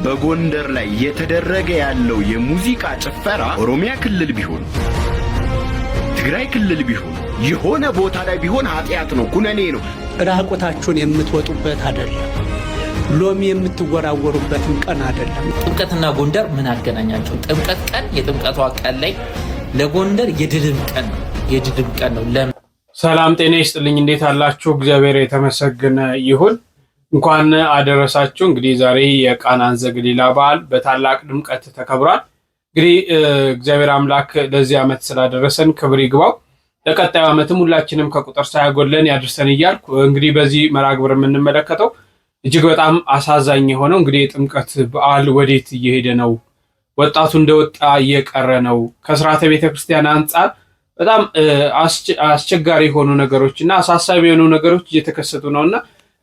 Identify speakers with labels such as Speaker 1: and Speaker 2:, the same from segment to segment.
Speaker 1: በጎንደር ላይ የተደረገ ያለው የሙዚቃ ጭፈራ ኦሮሚያ ክልል ቢሆን ትግራይ ክልል ቢሆን የሆነ ቦታ ላይ ቢሆን ኃጢአት ነው፣ ኩነኔ ነው።
Speaker 2: ራቆታችሁን የምትወጡበት አይደለም። ሎሚ የምትወራወሩበትም ቀን አይደለም።
Speaker 3: ጥምቀትና ጎንደር ምን አገናኛቸው? ጥምቀት ቀን የጥምቀቷ ቀን ላይ ለጎንደር የድልም ቀን ነው፣ የድልም ቀን ነው።
Speaker 4: ሰላም ጤና ይስጥልኝ። እንዴት አላችሁ? እግዚአብሔር የተመሰገነ ይሁን። እንኳን አደረሳችሁ። እንግዲህ ዛሬ የቃናን ዘገሊላ በዓል በታላቅ ድምቀት ተከብሯል። እንግዲህ እግዚአብሔር አምላክ ለዚህ ዓመት ስላደረሰን ክብር ይግባው። ለቀጣዩ ዓመትም ሁላችንም ከቁጥር ሳያጎለን ያድርሰን እያልኩ እንግዲህ በዚህ መርሃ ግብር የምንመለከተው እጅግ በጣም አሳዛኝ የሆነው እንግዲህ የጥምቀት በዓል ወዴት እየሄደ ነው? ወጣቱ እንደወጣ እየቀረ ነው። ከስርዓተ ቤተክርስቲያን አንጻር በጣም አስቸጋሪ የሆኑ ነገሮችና አሳሳቢ የሆኑ ነገሮች እየተከሰቱ ነውና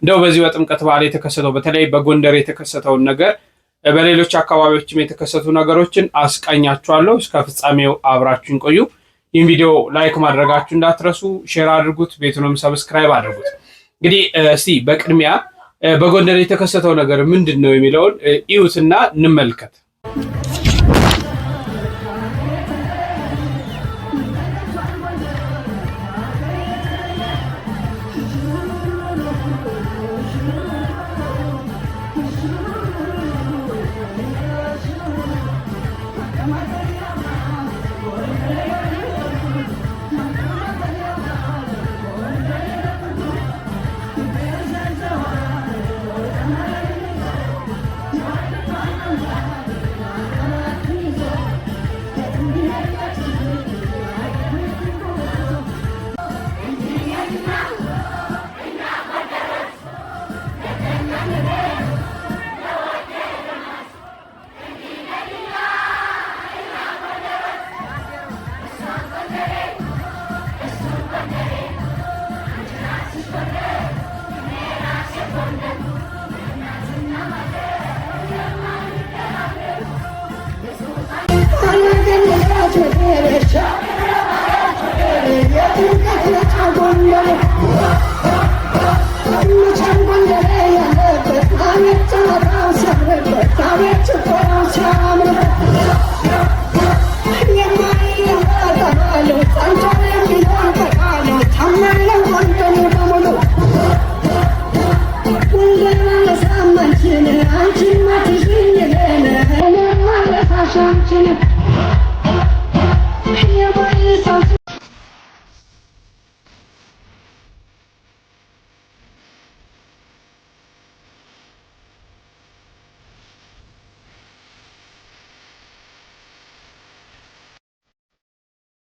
Speaker 4: እንደው በዚህ በጥምቀት በዓል የተከሰተው በተለይ በጎንደር የተከሰተውን ነገር በሌሎች አካባቢዎችም የተከሰቱ ነገሮችን አስቃኛችኋለሁ። እስከ ፍጻሜው አብራችሁን ቆዩ። ይህን ቪዲዮ ላይክ ማድረጋችሁ እንዳትረሱ፣ ሼር አድርጉት፣ ቤቱንም ሰብስክራይብ አድርጉት። እንግዲህ እስቲ በቅድሚያ በጎንደር የተከሰተው ነገር ምንድን ነው የሚለውን እዩትና እንመልከት።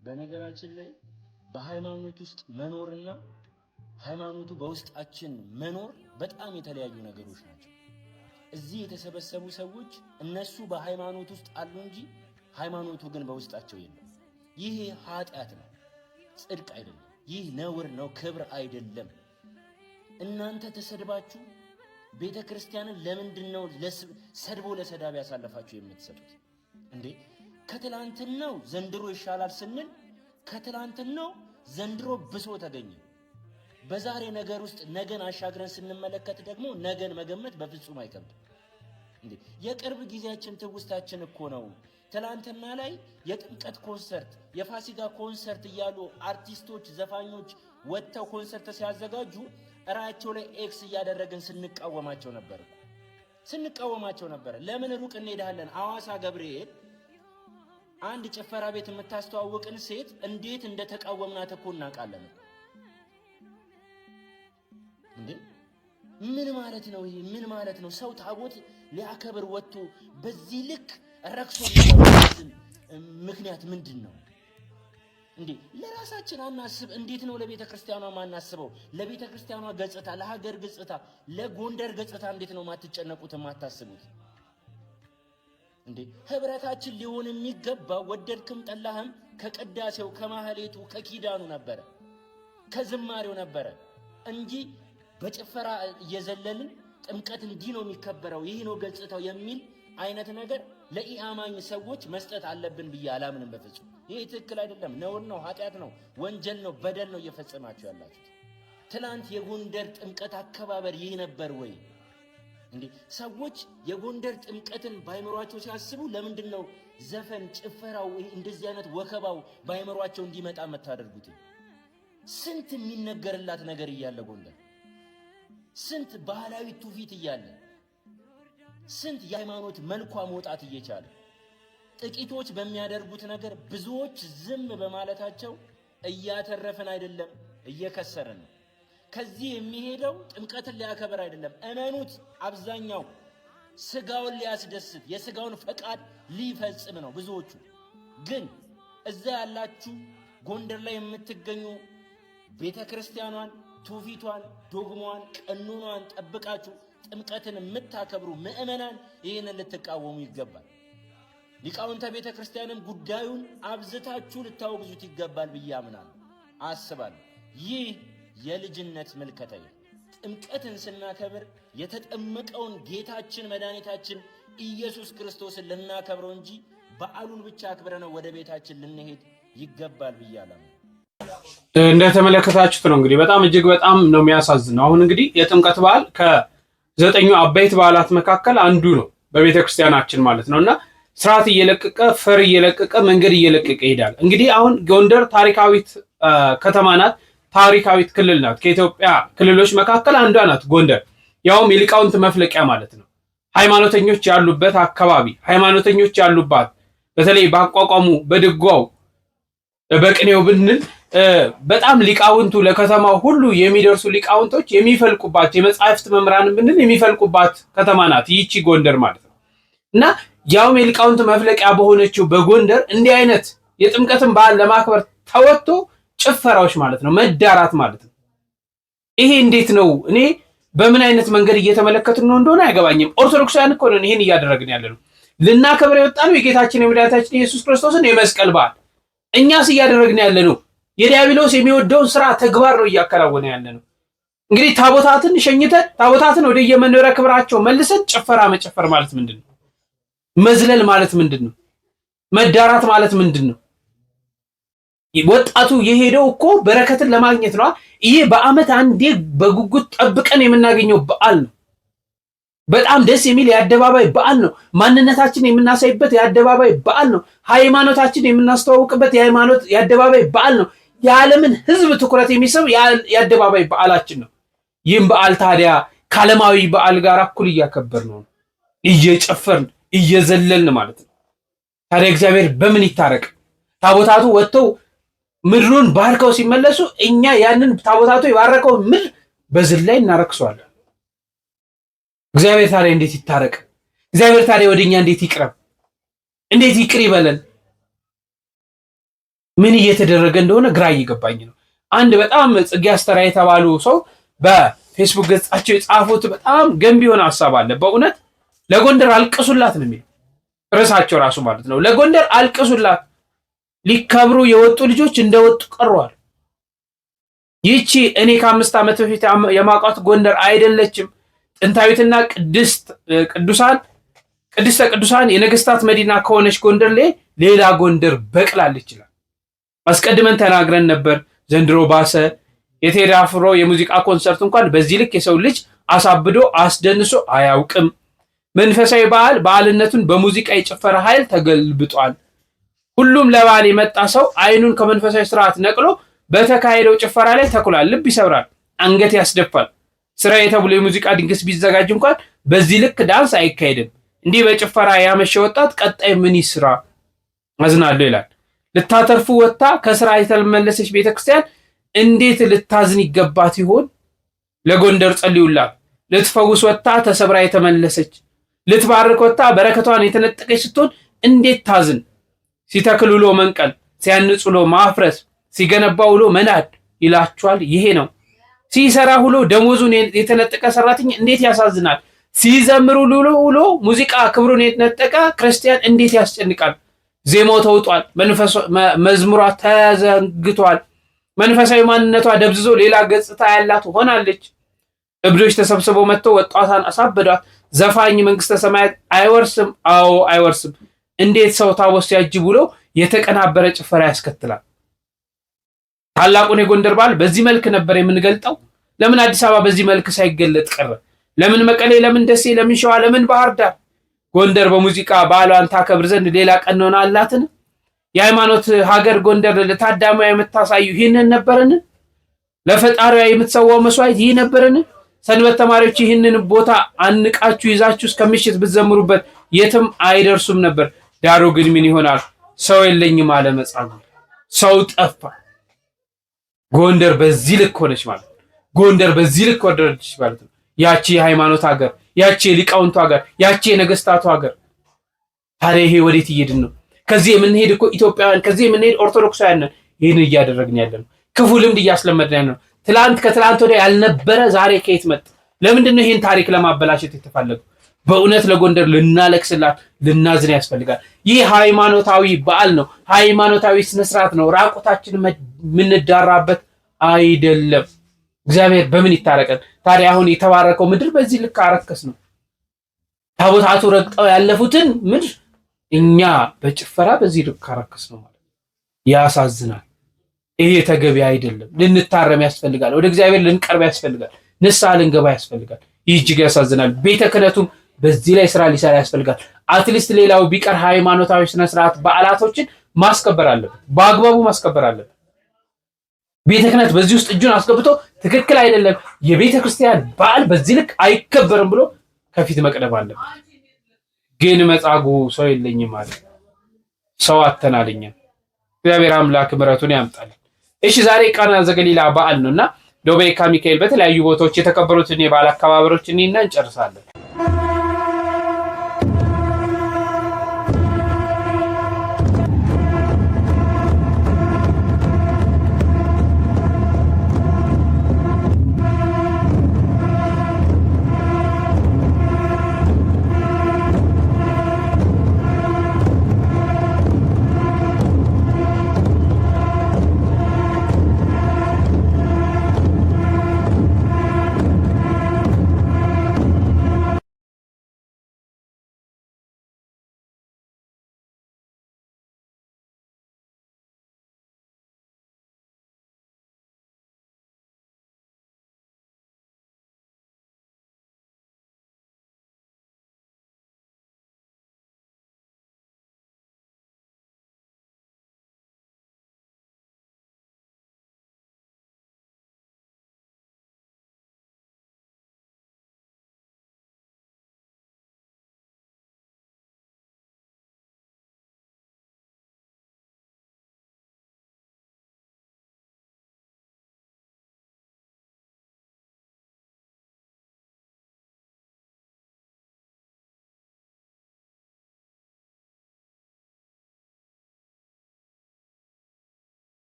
Speaker 5: በነገራችን ላይ በሃይማኖት ውስጥ መኖርና ሃይማኖቱ በውስጣችን መኖር በጣም የተለያዩ ነገሮች ናቸው። እዚህ የተሰበሰቡ ሰዎች እነሱ በሃይማኖት ውስጥ አሉ እንጂ ሃይማኖቱ ግን በውስጣቸው የለም። ይህ ኃጢአት ነው፣ ጽድቅ አይደለም። ይህ ነውር ነው፣ ክብር አይደለም። እናንተ ተሰድባችሁ ቤተ ክርስቲያንን ለምንድነው ሰድቦ ለሰዳቢ ያሳለፋችሁ የምትሰጡት እንዴ? ከትላንትናው ዘንድሮ ይሻላል ስንል ከትላንትናው ዘንድሮ ብሶ ተገኘ። በዛሬ ነገር ውስጥ ነገን አሻግረን ስንመለከት ደግሞ ነገን መገመት በፍጹም አይከብድም እንዴ። የቅርብ ጊዜያችን ትውስታችን እኮ ነው። ትላንትና ላይ የጥምቀት ኮንሰርት፣ የፋሲካ ኮንሰርት እያሉ አርቲስቶች፣ ዘፋኞች ወጥተው ኮንሰርት ሲያዘጋጁ እራቸው ላይ ኤክስ እያደረግን ስንቃወማቸው ነበር። ለምን ሩቅ እንሄዳለን? ሐዋሳ ገብርኤል አንድ ጭፈራ ቤት የምታስተዋውቅን ሴት እንዴት እንደተቃወምናት እኮ እናውቃለን እንዴ። ምን ማለት ነው ይሄ? ምን ማለት ነው? ሰው ታቦት ሊያከብር ወጥቶ በዚህ ልክ ረክሶ ምክንያት ምንድን ነው እንዴ? ለራሳችን አናስብ። እንዴት ነው ለቤተ ክርስቲያኗ ማናስበው? ለቤተ ክርስቲያኗ ገጽታ፣ ለሀገር ገጽታ፣ ለጎንደር ገጽታ እንዴት ነው ማትጨነቁት ማታስቡት እንዴ? ህብረታችን ሊሆን የሚገባው ወደድክም ጠላህም ከቅዳሴው፣ ከማህሌቱ፣ ከኪዳኑ ነበረ፣ ከዝማሬው ነበረ እንጂ በጭፈራ እየዘለልን ጥምቀት እንዲህ ነው የሚከበረው ይህ ነው ገጽታው የሚል አይነት ነገር ለኢአማኝ ሰዎች መስጠት አለብን ብዬ አላምንም በፍጹም። ይሄ ትክክል አይደለም፣ ነውር ነው፣ ኃጢአት ነው፣ ወንጀል ነው፣ በደል ነው እየፈጸማችሁ ያላችሁት። ትላንት የጎንደር ጥምቀት አከባበር ይህ ነበር ወይ? እንዴ ሰዎች የጎንደር ጥምቀትን ባይመሯቸው ሲያስቡ ለምንድነው ዘፈን ጭፈራው እንደዚህ አይነት ወከባው ባይመሯቸው እንዲመጣ መታደርጉት? ስንት የሚነገርላት ነገር እያለ ጎንደር ስንት ባህላዊ ትውፊት እያለ ስንት የሃይማኖት መልኳ መውጣት እየቻለ ጥቂቶች በሚያደርጉት ነገር ብዙዎች ዝም በማለታቸው እያተረፈን አይደለም እየከሰረን ነው። ከዚህ የሚሄደው ጥምቀትን ሊያከብር አይደለም፣ እመኑት። አብዛኛው ስጋውን ሊያስደስት የስጋውን ፈቃድ ሊፈጽም ነው። ብዙዎቹ ግን እዛ ያላችሁ ጎንደር ላይ የምትገኙ ቤተክርስቲያኗን፣ ትውፊቷን፣ ዶግማዋን፣ ቀኖኗን ጠብቃችሁ ጥምቀትን የምታከብሩ ምእመናን ይህንን ልትቃወሙ ይገባል። ሊቃውንተ ቤተክርስቲያንም ጉዳዩን አብዝታችሁ ልታወግዙት ይገባል ብዬ አምናለሁ፣ አስባለሁ። ይህ የልጅነት ምልከታዬ። ጥምቀትን ስናከብር የተጠመቀውን ጌታችን መድኃኒታችን ኢየሱስ ክርስቶስን ልናከብረው እንጂ በዓሉን ብቻ አክብረነው ወደ ቤታችን ልንሄድ ይገባል ብዬ አላምንም።
Speaker 4: እንደተመለከታችሁት ነው እንግዲህ በጣም እጅግ በጣም ነው የሚያሳዝነው። አሁን እንግዲህ የጥምቀት በዓል ከ9 አበይት በዓላት መካከል አንዱ ነው በቤተክርስቲያናችን ማለት ነውና ስርዓት እየለቀቀ ፈር እየለቀቀ መንገድ እየለቀቀ ይሄዳል። እንግዲህ አሁን ጎንደር ታሪካዊት ከተማ ናት፣ ታሪካዊት ክልል ናት። ከኢትዮጵያ ክልሎች መካከል አንዷ ናት ጎንደር፣ ያውም የሊቃውንት መፍለቂያ ማለት ነው። ሃይማኖተኞች ያሉበት አካባቢ፣ ሃይማኖተኞች ያሉባት በተለይ በአቋቋሙ በድጓው በቅኔው ብንል በጣም ሊቃውንቱ ለከተማው ሁሉ የሚደርሱ ሊቃውንቶች የሚፈልቁባት የመጻሕፍት መምህራን ብንል የሚፈልቁባት ከተማ ናት ይቺ ጎንደር ማለት ነው። እና ያውም የሊቃውንት መፍለቂያ በሆነችው በጎንደር እንዲህ አይነት የጥምቀትን በዓል ለማክበር ተወጥቶ ጭፈራዎች ማለት ነው፣ መዳራት ማለት ነው። ይሄ እንዴት ነው? እኔ በምን አይነት መንገድ እየተመለከትን ነው እንደሆነ አይገባኝም። ኦርቶዶክሳውያን እኮ ነን ይሄን እያደረግን ያለ ነው። ልናከብር የወጣነው የጌታችን የመድኃኒታችን የኢየሱስ ክርስቶስን የመስቀል በዓል እኛስ እያደረግን ያለ ነው የዲያብሎስ የሚወደውን ስራ ተግባር ነው እያከናወነ ያለ ነው። እንግዲህ ታቦታትን ሸኝተን ታቦታትን ወደ የመኖሪያ ክብራቸው መልሰን ጭፈራ መጨፈር ማለት ምንድነው? መዝለል ማለት ምንድነው? መዳራት ማለት ምንድነው? ወጣቱ የሄደው እኮ በረከትን ለማግኘት ነው። ይሄ በአመት አንዴ በጉጉት ጠብቀን የምናገኘው በዓል ነው። በጣም ደስ የሚል የአደባባይ በዓል ነው። ማንነታችን የምናሳይበት የአደባባይ በዓል ነው። ሃይማኖታችን የምናስተዋውቅበት የአደባባይ በዓል ነው። የዓለምን ሕዝብ ትኩረት የሚስብ የአደባባይ በዓላችን ነው። ይህም በዓል ታዲያ ከዓለማዊ በዓል ጋር እኩል እያከበር ነው፣ እየጨፈርን እየዘለልን ማለት ነው። ታዲያ እግዚአብሔር በምን ይታረቅ? ታቦታቱ ወጥተው ምድሩን ባርከው ሲመለሱ እኛ ያንን ታቦታቱ የባረከው ምድር በዝላይ እናረክሰዋለን። እግዚአብሔር ታዲያ እንዴት ይታረቅ? እግዚአብሔር ታዲያ ወደኛ እንዴት ይቅረብ? እንዴት ይቅር ይበለን? ምን እየተደረገ እንደሆነ ግራ እየገባኝ ነው። አንድ በጣም ጽጌ አስተራ የተባሉ ሰው በፌስቡክ ገጻቸው የጻፉት በጣም ገንቢ የሆነ ሐሳብ አለ። በእውነት ለጎንደር አልቅሱላት ነው የሚለው ርዕሳቸው ራሱ ማለት ነው። ለጎንደር አልቅሱላት፣ ሊከብሩ የወጡ ልጆች እንደወጡ ቀረዋል። ይቺ እኔ ከ5 ዓመት በፊት የማውቃት ጎንደር አይደለችም። ጥንታዊትና ቅድስተ ቅዱሳን የነገስታት መዲና ከሆነች ጎንደር ላይ ሌላ ጎንደር በቅላለች ይችላል። አስቀድመን ተናግረን ነበር። ዘንድሮ ባሰ። የቴዲ አፍሮ የሙዚቃ ኮንሰርት እንኳን በዚህ ልክ የሰው ልጅ አሳብዶ አስደንሶ አያውቅም። መንፈሳዊ በዓልነቱን በሙዚቃ የጭፈረ ኃይል ተገልብጧል። ሁሉም ለበዓል የመጣ ሰው አይኑን ከመንፈሳዊ ስርዓት ነቅሎ በተካሄደው ጭፈራ ላይ ተኩላል። ልብ ይሰብራል፣ አንገት ያስደፋል። ስራዬ ተብሎ የሙዚቃ ድግስ ቢዘጋጅ እንኳን በዚህ ልክ ዳንስ አይካሄድም። እንዲህ በጭፈራ ያመሸ ወጣት ቀጣይ ምን ይስራ? አዝናለሁ ይላል። ልታተርፉ ወጥታ ከስራ የተመለሰች ቤተክርስቲያን እንዴት ልታዝን ይገባት ይሆን? ለጎንደር ጸልዩላት። ልትፈውስ ወጥታ ተሰብራ የተመለሰች፣ ልትባርክ ወጥታ በረከቷን የተነጠቀች ስትሆን እንዴት ታዝን? ሲተክል ውሎ መንቀል፣ ሲያንጽ ውሎ ማፍረስ፣ ሲገነባ ውሎ መናድ ይላችኋል። ይሄ ነው ሲሰራ ውሎ ደሞዙን የተነጠቀ ሰራተኛ እንዴት ያሳዝናል። ሲዘምር ውሎ ሙዚቃ ክብሩን የተነጠቀ ክርስቲያን እንዴት ያስጨንቃል። ዜማው ተውጧል፣ መዝሙሯ ተዘንግቷል፣ መንፈሳዊ ማንነቷ ደብዝዞ ሌላ ገጽታ ያላት ሆናለች። እብዶች ተሰብስበው መጥተው ወጣቷን አሳበዷት። ዘፋኝ መንግስተ ሰማያት አይወርስም። አዎ አይወርስም። እንዴት ሰው ታቦት ሲያጅብ ውሎ የተቀናበረ ጭፈራ ያስከትላል? ታላቁን የጎንደር በዓል በዚህ መልክ ነበር የምንገልጠው። ለምን አዲስ አበባ በዚህ መልክ ሳይገለጥ ቀረ? ለምን መቀሌ፣ ለምን ደሴ፣ ለምን ሸዋ፣ ለምን ባህር ዳር? ጎንደር በሙዚቃ በዓሏን ታከብር ዘንድ ሌላ ቀኖና አላትን? የሃይማኖት ሀገር ጎንደር ለታዳሚዋ የምታሳዩ ይህንን ነበርን? ለፈጣሪዋ የምትሰዋው መስዋዕት ይህ ነበርን? ሰንበት ተማሪዎች ይህንን ቦታ አንቃችሁ ይዛችሁ እስከ ምሽት ብትዘምሩበት የትም አይደርሱም ነበር። ዳሩ ግን ምን ይሆናል? ሰው የለኝም አለ መጻጉዕ። ሰው ጠፋ። ጎንደር በዚህ ልክ ሆነች ማለት ነው። ጎንደር በዚህ ልክ ወደረች ማለት ነው። ያቺ የሃይማኖት ሀገር፣ ያቺ የሊቃውንቱ ሀገር፣ ያቺ የነገስታቱ ሀገር። ታዲያ ይሄ ወዴት እየሄድን ነው? ከዚህ የምንሄድ እኮ ኢትዮጵያውያን፣ ከዚህ የምንሄድ ኦርቶዶክሳውያን ነን። ይህን እያደረግን ያለ ነው። ክፉ ልምድ እያስለመድን ያለ ነው። ትላንት ከትላንት ወዲያ ያልነበረ ዛሬ ከየት መጣ? ለምንድን ነው ይህን ታሪክ ለማበላሸት የተፈለገው? በእውነት ለጎንደር ልናለቅስላት ልናዝን ያስፈልጋል። ይህ ሃይማኖታዊ በዓል ነው። ሃይማኖታዊ ስነስርዓት ነው። ራቁታችን የምንዳራበት አይደለም። እግዚአብሔር በምን ይታረቀን ታዲያ? አሁን የተባረከው ምድር በዚህ ልክ አረከስ ነው። ታቦታቱ ረግጠው ያለፉትን ምድር እኛ በጭፈራ በዚህ ልክ አረከስ ነው ማለት ያሳዝናል። ይሄ ተገቢ አይደለም። ልንታረም ያስፈልጋል። ወደ እግዚአብሔር ልንቀርብ ያስፈልጋል። ንስሐ ልንገባ ያስፈልጋል። ይህ እጅግ ያሳዝናል። ቤተ ክህነቱም በዚህ ላይ ስራ ሊሰራ ያስፈልጋል። አትሊስት ሌላው ቢቀር ሃይማኖታዊ ስነስርዓት በዓላቶችን ማስከበር አለበት፣ በአግባቡ ማስከበር አለበት። ቤተ ክህነት በዚህ ውስጥ እጁን አስገብቶ ትክክል አይደለም፣ የቤተ ክርስቲያን በዓል በዚህ ልክ አይከበርም ብሎ ከፊት መቅደብ አለበት። ግን መጻጉዕ ሰው የለኝም ማለት ሰው አተናልኛ። እግዚአብሔር አምላክ ምሕረቱን ያምጣል። እሺ ዛሬ ቃና ዘገሊላ በዓል ነውና ዶቤካ ሚካኤል በተለያዩ ቦታዎች የተከበሩትን የበዓል አከባበሮች እኔና እንጨርሳለን።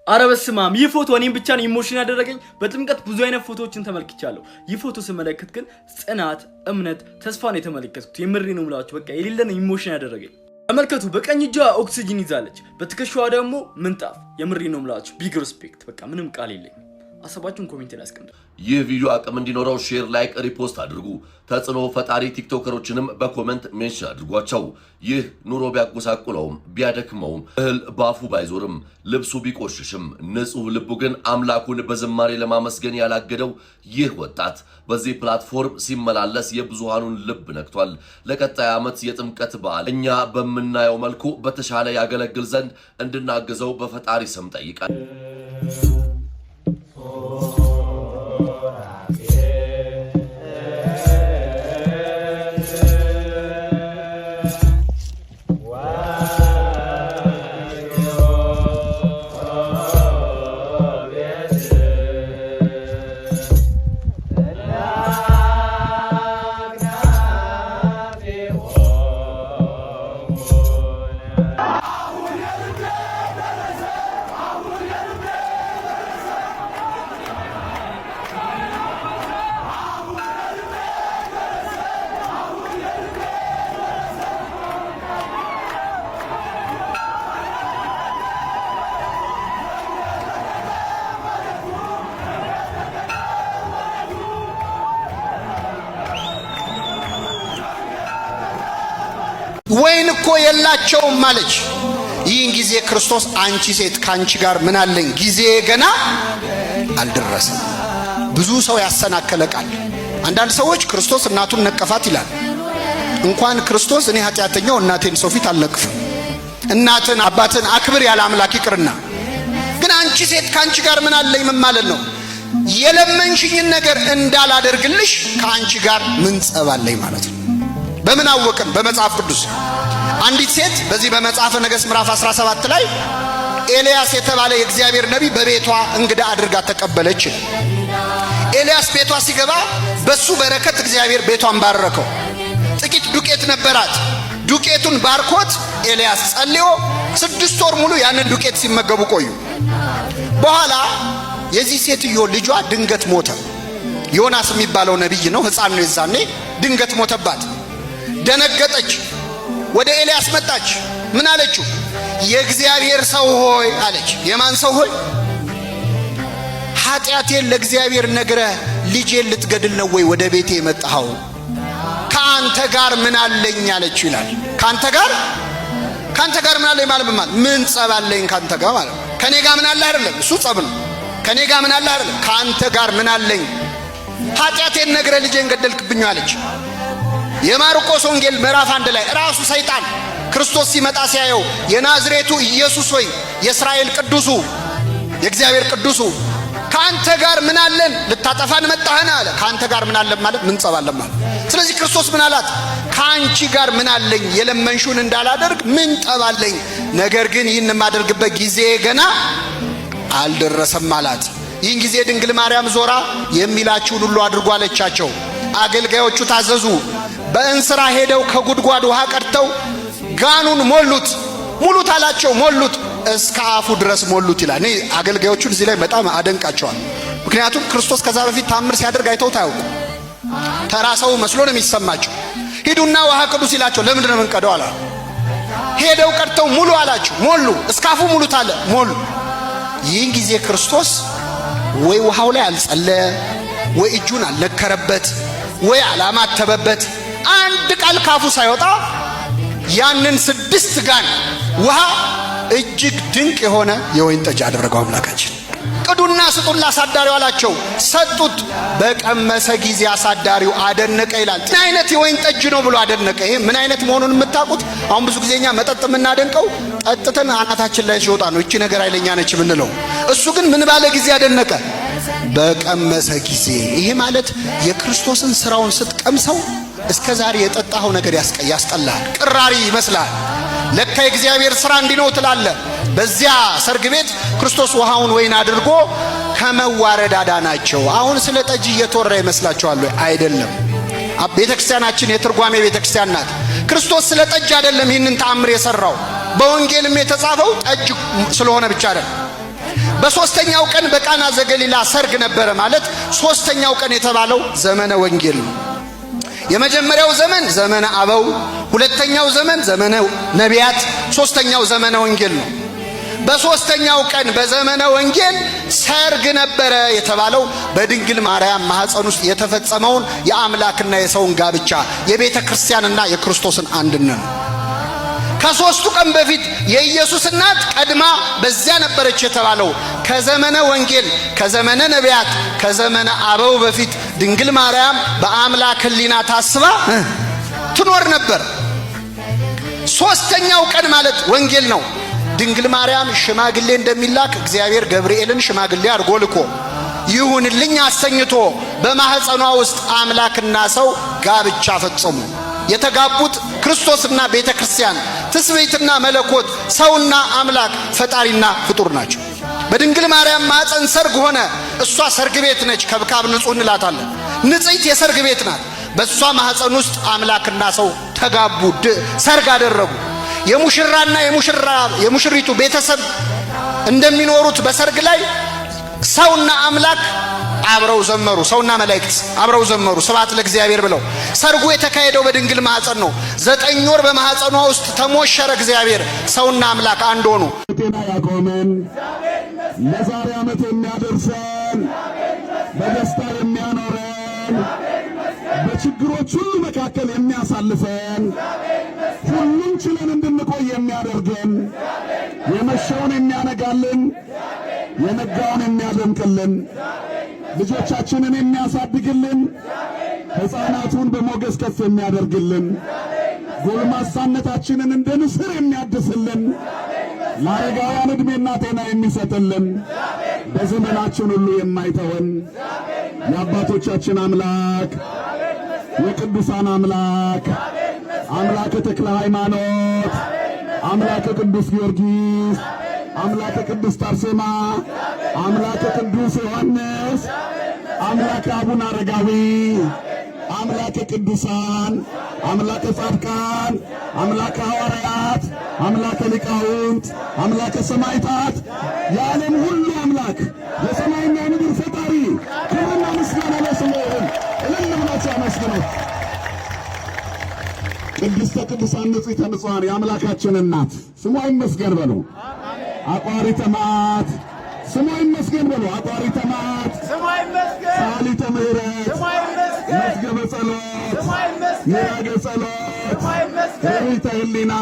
Speaker 6: አረ በስመ አብ! ይህ ፎቶ እኔም ብቻ ነው ኢሞሽን ያደረገኝ። በጥምቀት ብዙ አይነት ፎቶዎችን ተመልክቻለሁ። ይህ ፎቶ ስመለከት ግን ጽናት፣ እምነት፣ ተስፋ ነው የተመለከትኩት። የምሬ ነው የምላችሁ። በቃ የሌለን ኢሞሽን ያደረገኝ። ተመልከቱ። በቀኝ እጇ ኦክሲጅን ይዛለች፣ በትከሻዋ ደግሞ ምንጣፍ። የምሬ ነው የምላችሁ። ቢግ ሪስፔክት። በቃ ምንም ቃል የለኝም። ሐሳባችሁን ኮሜንት ላይ አስቀምጡ።
Speaker 7: ይህ ቪዲዮ አቅም እንዲኖረው ሼር፣ ላይክ፣ ሪፖስት አድርጉ። ተጽዕኖ ፈጣሪ ቲክቶከሮችንም በኮሜንት ሜንሽን አድርጓቸው። ይህ ኑሮ ቢያጎሳቁለውም ቢያደክመውም እህል ባፉ ባይዞርም ልብሱ ቢቆሽሽም ንጹህ ልቡ ግን አምላኩን በዝማሬ ለማመስገን ያላገደው ይህ ወጣት በዚህ ፕላትፎርም ሲመላለስ የብዙሃኑን ልብ ነክቷል። ለቀጣይ ዓመት የጥምቀት በዓል እኛ በምናየው መልኩ በተሻለ ያገለግል ዘንድ እንድናግዘው በፈጣሪ ስም ጠይቃል።
Speaker 8: ወይን እኮ የላቸውም ማለች። ይህን ጊዜ ክርስቶስ አንቺ ሴት ካንቺ ጋር ምን አለኝ? ጊዜ ገና አልደረሰም። ብዙ ሰው ያሰናከለ ቃል። አንዳንድ ሰዎች ክርስቶስ እናቱን ነቀፋት ይላል። እንኳን ክርስቶስ እኔ ኃጢአተኛው እናቴን ሰው ፊት አልነቅፍም። እናትን አባትን አክብር ያለ አምላክ ይቅርና፣ ግን አንቺ ሴት ካንቺ ጋር ምን አለኝ ምን ማለት ነው? የለመንሽኝን ነገር እንዳላደርግልሽ ከአንቺ ጋር ምን ጸባለኝ ማለት ነው። በምን አወቅን? በመጽሐፍ ቅዱስ አንዲት ሴት በዚህ በመጽሐፈ ነገሥት ምዕራፍ 17 ላይ ኤልያስ የተባለ የእግዚአብሔር ነቢይ በቤቷ እንግዳ አድርጋ ተቀበለች። ኤልያስ ቤቷ ሲገባ በሱ በረከት እግዚአብሔር ቤቷን ባረከው። ጥቂት ዱቄት ነበራት። ዱቄቱን ባርኮት ኤልያስ ጸልዮ 6 ወር ሙሉ ያንን ዱቄት ሲመገቡ ቆዩ። በኋላ የዚህ ሴትዮ ልጇ ድንገት ሞተ። ዮናስ የሚባለው ነቢይ ነው፣ ሕፃን ነው። የዛኔ ድንገት ሞተባት። ደነገጠች። ወደ ኤልያስ መጣች። ምን አለችው? የእግዚአብሔር ሰው ሆይ አለች። የማን ሰው ሆይ? ኃጢአቴን ለእግዚአብሔር ነግረህ ልጄን ልትገድል ነው ወይ ወደ ቤቴ የመጣኸው? ከአንተ ጋር ምን አለኝ አለችው ይላል። ካንተ ጋር ምን አለኝ ማለት ምን ጸብ አለኝ ካንተ ጋር ማለት? ከኔ ጋር ምን አለ አይደለም፣ እሱ ጸብ ነው። ከኔ ጋር ምን አለ አይደለም፣ ካንተ ጋር ምን አለኝ? ኃጢአቴን ነግረህ ልጄን ገደልክብኝ አለች። የማርቆስ ወንጌል ምዕራፍ 1 ላይ ራሱ ሰይጣን ክርስቶስ ሲመጣ ሲያየው የናዝሬቱ ኢየሱስ ሆይ የእስራኤል ቅዱሱ የእግዚአብሔር ቅዱሱ ካንተ ጋር ምን አለን? ልታጠፋን መጣህና አለ። ካንተ ጋር ምን አለን ማለት ምን ጸባለን ማለት። ስለዚህ ክርስቶስ ምን አላት? ካንቺ ጋር ምን አለኝ? የለመንሹን እንዳላደርግ ምን ጠባለኝ? ነገር ግን ይህን የማደርግበት ጊዜ ገና አልደረሰም አላት። ይህን ጊዜ ድንግል ማርያም ዞራ የሚላችሁን ሁሉ አድርጉ አለቻቸው። አገልጋዮቹ ታዘዙ። በእንስራ ሄደው ከጉድጓድ ውሃ ቀድተው ጋኑን ሙሉት አላቸው። ሞሉት፣ እስከ አፉ ድረስ ሞሉት ይላል። እኔ አገልጋዮቹን እዚህ ላይ በጣም አደንቃቸዋል። ምክንያቱም ክርስቶስ ከዛ በፊት ታምር ሲያደርግ አይተውት አያውቁ። ተራ ሰው መስሎ ነው የሚሰማቸው። ሂዱና ውሃ ቅዱ ሲላቸው ለምንድን ነው የምንቀደው አላ። ሄደው ቀድተው ሙሉ አላቸው። ሞሉ፣ እስከ አፉ ሙሉት አለ። ሞሉ። ይህን ጊዜ ክርስቶስ ወይ ውሃው ላይ አልጸለየ፣ ወይ እጁን አልነከረበት፣ ወይ አላማተበበት። አንድ ቃል ካፉ ሳይወጣ ያንን 6 ጋን ውሃ እጅግ ድንቅ የሆነ የወይን ጠጅ አደረገው አምላካችን። ቅዱና ስጡን ለአሳዳሪው አላቸው። ሰጡት። በቀመሰ ጊዜ አሳዳሪው አደነቀ ይላል። ምን አይነት የወይን ጠጅ ነው ብሎ አደነቀ። ይሄ ምን አይነት መሆኑን የምታውቁት አሁን ብዙ ጊዜኛ መጠጥ የምናደንቀው ጠጥተን አናታችን ላይ ሲወጣ ነው። እቺ ነገር ኃይለኛ ነች የምንለው። እሱ ግን ምን ባለ ጊዜ አደነቀ? በቀመሰ ጊዜ። ይሄ ማለት የክርስቶስን ስራውን ስትቀምሰው እስከ ዛሬ የጠጣኸው ነገር ያስጠላል፣ ቅራሪ ይመስላል። ለካ የእግዚአብሔር ስራ እንዲህ ነው ትላለህ። በዚያ ሰርግ ቤት ክርስቶስ ውሃውን ወይን አድርጎ ከመዋረድ አዳናቸው። አሁን ስለ ጠጅ እየተወራ ይመስላችኋል? አይደለም። ቤተክርስቲያናችን የትርጓሜ ቤተክርስቲያን ናት። ክርስቶስ ስለ ጠጅ አይደለም ይህንን ተአምር የሰራው። በወንጌልም የተጻፈው ጠጅ ስለሆነ ብቻ አይደለም። በሶስተኛው ቀን በቃና ዘገሊላ ሰርግ ነበረ ማለት ሶስተኛው ቀን የተባለው ዘመነ ወንጌል ነው። የመጀመሪያው ዘመን ዘመነ አበው፣ ሁለተኛው ዘመን ዘመነ ነቢያት፣ ሶስተኛው ዘመነ ወንጌል ነው። በሶስተኛው ቀን በዘመነ ወንጌል ሰርግ ነበረ የተባለው በድንግል ማርያም ማህፀን ውስጥ የተፈጸመውን የአምላክና የሰውን ጋብቻ የቤተ ክርስቲያንና የክርስቶስን አንድነት ነው። ከሶስቱ ቀን በፊት የኢየሱስ እናት ቀድማ በዚያ ነበረች የተባለው ከዘመነ ወንጌል፣ ከዘመነ ነቢያት፣ ከዘመነ አበው በፊት ድንግል ማርያም በአምላክ ሕሊና ታስባ ትኖር ነበር። ሶስተኛው ቀን ማለት ወንጌል ነው። ድንግል ማርያም ሽማግሌ እንደሚላክ እግዚአብሔር ገብርኤልን ሽማግሌ አድርጎ ልኮ ይሁንልኝ አሰኝቶ በማህፀኗ ውስጥ አምላክና ሰው ጋብቻ ፈጸሙ። የተጋቡት ክርስቶስና ቤተ ክርስቲያን፣ ትስብእትና መለኮት፣ ሰውና አምላክ፣ ፈጣሪና ፍጡር ናቸው። በድንግል ማርያም ማህፀን ሰርግ ሆነ። እሷ ሰርግ ቤት ነች። ከብካብ ንጹህ እንላታለን። ንጽሕት የሰርግ ቤት ናት። በእሷ ማህፀን ውስጥ አምላክና ሰው ተጋቡ፣ ሰርግ አደረጉ። የሙሽራና የሙሽሪቱ ቤተሰብ እንደሚኖሩት በሰርግ ላይ ሰውና አምላክ አብረው ዘመሩ። ሰውና መላእክት አብረው ዘመሩ ስብሐት ለእግዚአብሔር ብለው። ሰርጉ የተካሄደው በድንግል ማህፀን ነው። 9 ወር በማህፀኗ ውስጥ ተሞሸረ እግዚአብሔር። ሰውና አምላክ አንድ ሆኑ።
Speaker 9: ጤና ያቆመን፣ ለዛሬ ዓመት የሚያደርሰን፣ በደስታ የሚያኖረን፣ በችግሮች ሁሉ መካከል የሚያሳልፈን፣ ሁሉም ችለን እንድንቆይ የሚያደርገን፣ የመሸውን የሚያነጋልን፣ የነጋውን የሚያደምቅልን፣ ልጆቻችንን የሚያሳድግልን፣ ሕፃናቱን በሞገስ ከፍ የሚያደርግልን፣ ጎልማሳነታችንን እንደ ንስር የሚያድስልን፣ ለአረጋውያን ዕድሜና ጤና የሚሰጥልን፣ በዘመናችን ሁሉ የማይተወን የአባቶቻችን አምላክ የቅዱሳን አምላክ አምላከ ተክለ ሃይማኖት፣ አምላከ ቅዱስ ጊዮርጊስ፣ አምላከ ቅድስት አርሴማ፣ አምላከ ቅዱስ ዮሐንስ፣ አምላከ አቡነ አረጋዊ፣ አምላከ ቅዱሳን፣ አምላከ ጻድቃን፣ አምላከ ሐዋርያት፣ አምላከ ሊቃውንት፣ አምላከ ሰማዕታት፣ የዓለም ሁሉ አምላክ የሰማይና የምድር ፈጣሪ ክብርና ምስጋና ለስሙ ይሁን። እልል ብላችሁ አመስግኑት። ቅድስተ ቅዱሳን ንጽሕተ ንጹሐን የአምላካችን እናት ስሟ ይመስገን በሉ። አቋሪተ መዓት ስሟ ይመስገን በሉ። አቋሪተ መዓት ሰዓሊተ ምሕረት መዝገበ ጸሎት ሚራገ ጸሎት ርኅራኄ ሕሊና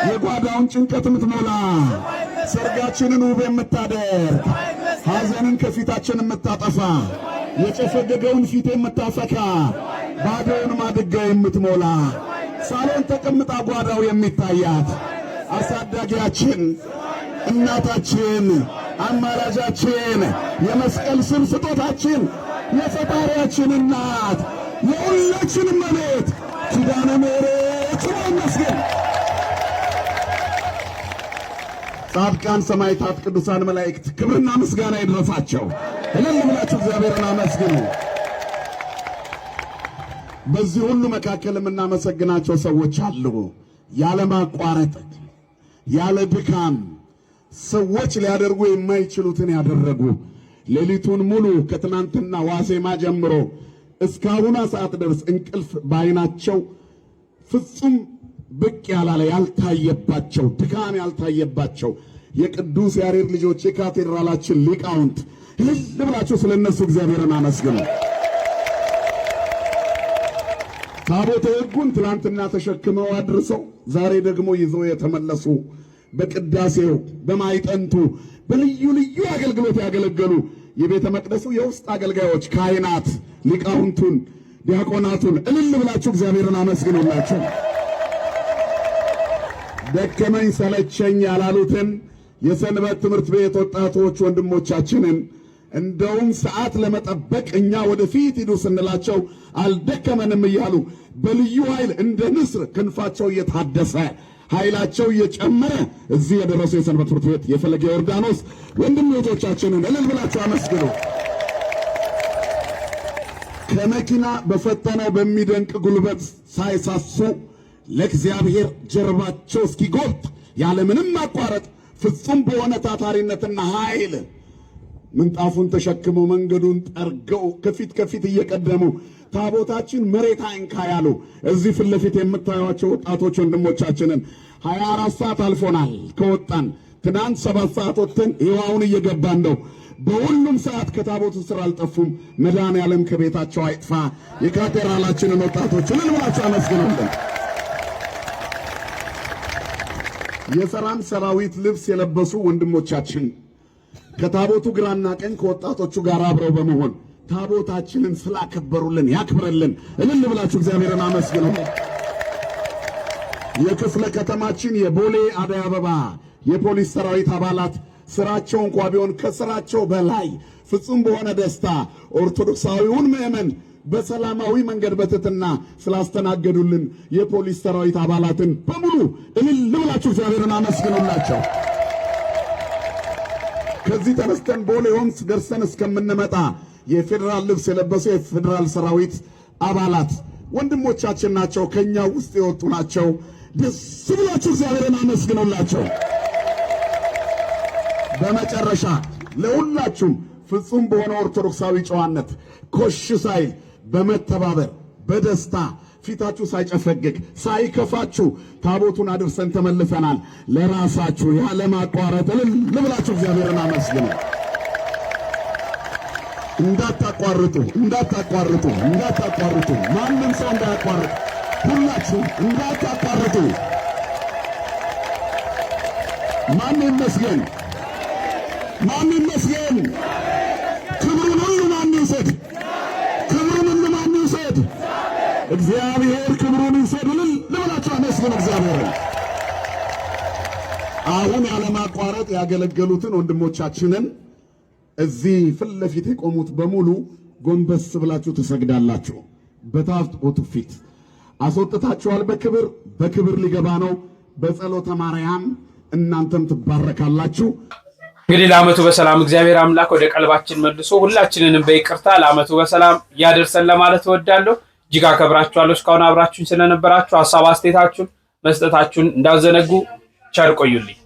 Speaker 9: የጓዳውን ጭንቀት የምትሞላ ሰርጋችንን ውብ የምታደርግ ሐዘንን ከፊታችን የምታጠፋ የጨፈገገውን ፊት የምታፈካ ባዶውን ማድጋ የምትሞላ ሳሎን ተቀምጣ ጓዳው የሚታያት አሳዳጊያችን እናታችን አማላጃችን የመስቀል ስር ስጦታችን የፈጣሪያችን እናት የሁላችን እመቤት ኪዳነ ምሕረት ይመስገን። ጻድቃን ሰማዕታት ቅዱሳን መላእክት ክብርና ምስጋና ይድረሳቸው። እልል ብላችሁ እግዚአብሔርን አመስግኑ። በዚህ ሁሉ መካከል የምናመሰግናቸው ሰዎች አሉ። ያለ ማቋረጥ ያለ ድካም ሰዎች ሊያደርጉ የማይችሉትን ያደረጉ ሌሊቱን ሙሉ ከትናንትና ዋዜማ ጀምሮ እስካሁን ሰዓት ድረስ እንቅልፍ ባይናቸው ፍጹም ብቅ ያላለ ያልታየባቸው ድካም ያልታየባቸው የቅዱስ ያሬድ ልጆች የካቴድራላችን ሊቃውንት እልል ብላችሁ ስለነሱ እግዚአብሔርን አመስግኑ። ታቦተ ሕጉን ትላንትና ተሸክመው አድርሰው ዛሬ ደግሞ ይዘው የተመለሱ በቅዳሴው በማይጠንቱ በልዩ ልዩ አገልግሎት ያገለገሉ የቤተ መቅደሱ የውስጥ አገልጋዮች ካህናት፣ ሊቃውንቱን፣ ዲያቆናቱን እልል ብላችሁ እግዚአብሔርን አመስግኑላችሁ። ደከመኝ ሰለቸኝ ያላሉትን የሰንበት ትምህርት ቤት ወጣቶች ወንድሞቻችንን እንደውም ሰዓት ለመጠበቅ እኛ ወደፊት ሂዱ ስንላቸው አልደከመንም እያሉ በልዩ ኃይል እንደ ንስር ክንፋቸው እየታደሰ ኃይላቸው እየጨመረ እዚህ የደረሱ የሰንበት ትምህርት ቤት የፈለገ ዮርዳኖስ ወንድሞቻችንን እልል ብላችሁ አመስግኑ። ከመኪና በፈጠነው በሚደንቅ ጉልበት ሳይሳሱ ለእግዚአብሔር ጀርባቸው እስኪጎብጥ ያለምንም ማቋረጥ ፍጹም በሆነ ታታሪነትና ኃይል ምንጣፉን ተሸክመው መንገዱን ጠርገው ከፊት እየቀደሙ ታቦታችን መሬት አይንካ ያሉ እዚህ ፊት ለፊት የምታዩዋቸው ወጣቶች ወንድሞቻችንን 24 ሰዓት አልፎናል ከወጣን። ትናንት 7 ሰዓት ወጥተን ይዋውን እየገባን ነው። በሁሉም ሰዓት ከታቦቱ ስር አልጠፉም። መድኃኔዓለም ከቤታቸው አይጥፋ። የካቴድራላችንን ወጣቶች ልንብላቸው አመስግኑልን። የሰራን ሰራዊት ልብስ የለበሱ ወንድሞቻችን ከታቦቱ ግራና ቀኝ ከወጣቶቹ ጋር አብረው በመሆን ታቦታችንን ስላከበሩልን ያክብረልን። እልል ብላችሁ እግዚአብሔርን አመስግኑልን። የክፍለ ከተማችን የቦሌ አደይ አበባ የፖሊስ ሰራዊት አባላት ስራቸው እንኳ ቢሆን ከስራቸው በላይ ፍጹም በሆነ ደስታ ኦርቶዶክሳዊውን ምዕመን በሰላማዊ መንገድ በትህትና ስላስተናገዱልን የፖሊስ ሰራዊት አባላትን በሙሉ እልል ብላችሁ እግዚአብሔርን አመስግኑላቸው። ከዚህ ተነስተን ቦሌ ሆምስ ደርሰን እስከምንመጣ የፌደራል ልብስ የለበሱ የፌደራል ሰራዊት አባላት ወንድሞቻችን ናቸው። ከኛ ውስጥ የወጡ ናቸው። ደስ ብላችሁ እግዚአብሔርን አመስግኑላቸው። በመጨረሻ ለሁላችሁም ፍጹም በሆነ ኦርቶዶክሳዊ ጨዋነት ኮሽ ሳይል በመተባበር በደስታ ፊታችሁ ሳይጨፈገግ ሳይከፋችሁ ታቦቱን አድርሰን ተመልሰናል። ለራሳችሁ ያለ ማቋረጥ እልል ብላችሁ እግዚአብሔርን አመስግኑ። እንዳታቋርጡ። ማንም ሰው እንዳያቋርጥ። ሁላችሁ እንዳታቋርጡ። ማን ይመስገን? ክብሩን ሁሉ ማን ይውሰድ? እግዚአብሔር ክብሩን ይውሰድ። እልል ብላችሁ አመስግኑ እግዚአብሔርን። አሁን ያለማቋረጥ ያገለገሉትን ወንድሞቻችንን እዚህ ፊት ለፊት የቆሙት በሙሉ ጎንበስ ብላችሁ ትሰግዳላችሁ። በታቦቱ ፊት አስወጥታችኋል። በክብር ሊገባ ነው። በጸሎተ ማርያም እናንተም ትባረካላችሁ።
Speaker 4: እንግዲህ ለዓመቱ በሰላም እግዚአብሔር አምላክ ወደ ቀልባችን መልሶ ሁላችንንም በይቅርታ ለዓመቱ በሰላም ያደርሰን ለማለት እወዳለሁ። እጅግ አከብራችኋለሁ። እስካሁን አብራችሁን ስለነበራችሁ ሐሳብ አስተያየታችሁን መስጠታችሁን እንዳዘነጉ ቸር ቆዩልኝ።